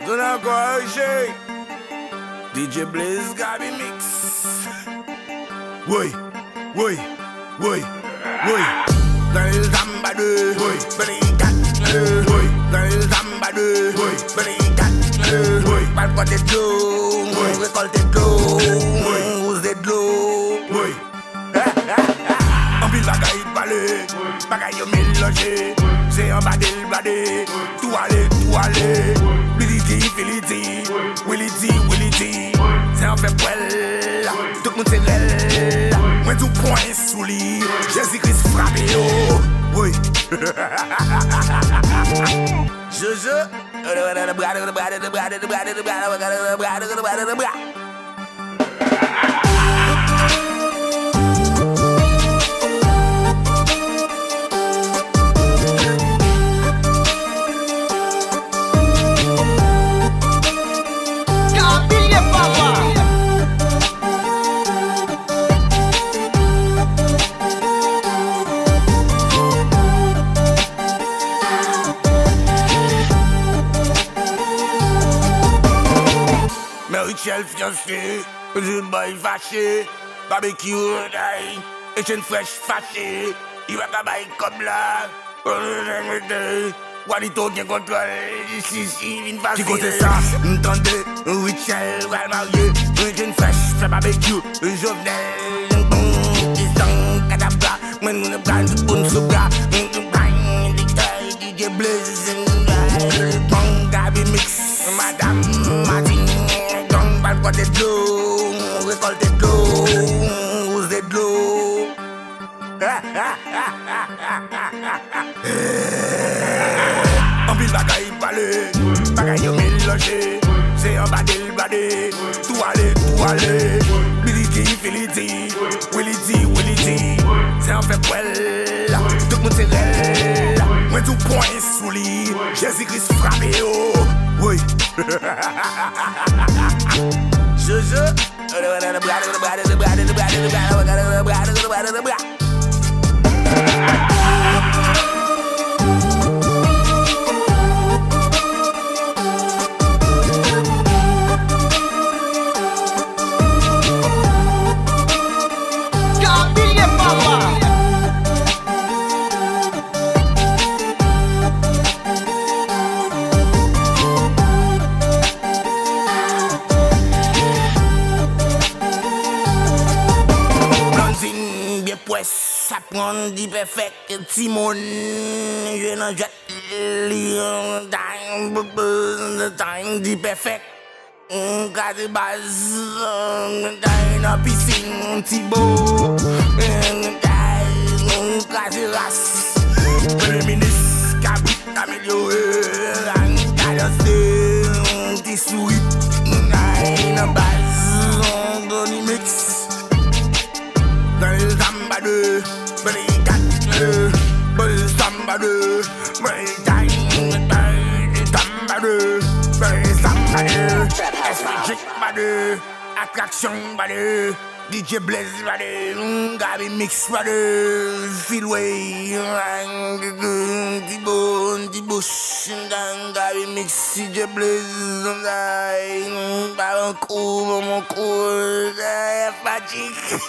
Don't encourager. DJ Blaze Gabi Mix. Oui, oui, oui, oui. Dans le Zamba 2, oui, Brincat, oui. Dans le Zamba 2, oui, Brincat, oui. Balcoter de l'eau, oui. Récolter de l'eau, oui. Oser de l'eau, oui. En pile bagaille de balai, bagaille au mélangé. C'est un badé, tout aller. Bility, Phility, Willity. C'est un fait poil, tout le monde c'est réel. Moi tout point sous lit, Jésus-Christ frappé, oh, oui. Jojo. Richel fiancé, je boy fâché, barbecue d'ail, et chaîne fraîche fâché, il va cabaye comme là, Walito qui contrôle, ici, il va qui côté ça, m'tendez, Richel va marier, une chaîne fraîche, fait barbecue, Jovenel, qui sent cadabra, moi nous ne prends une souga, DJ Blaze, Gabi Mix, Madame Martin. Balcoter de l'eau, récolter de l'eau, oser de l'eau. En pile bagaille balai, bagaille au mélangé. C'est un badé, tout aller. Bility, Phility, Willity. C'est un fait poil, tout le monde c'est réel. Moi tout point sous lit, Jésus-Christ frappé, oh, oui. Jojo. Ça prend du perfect Timon, je n'en jette time du perfect. Got the buzz, dans piscine, Thibaut, got the race. Premier ministre, cabrit amélioré, cadence, petit sweet, dans base, dans le mix. Dans le Zamba 2, Brincat, Zamba 2, Attraction badé, DJ Blaze badé, Gabi Mix badé, Philway, Bush, Gabi Mix, DJ Blaze, mon crew, fatigue.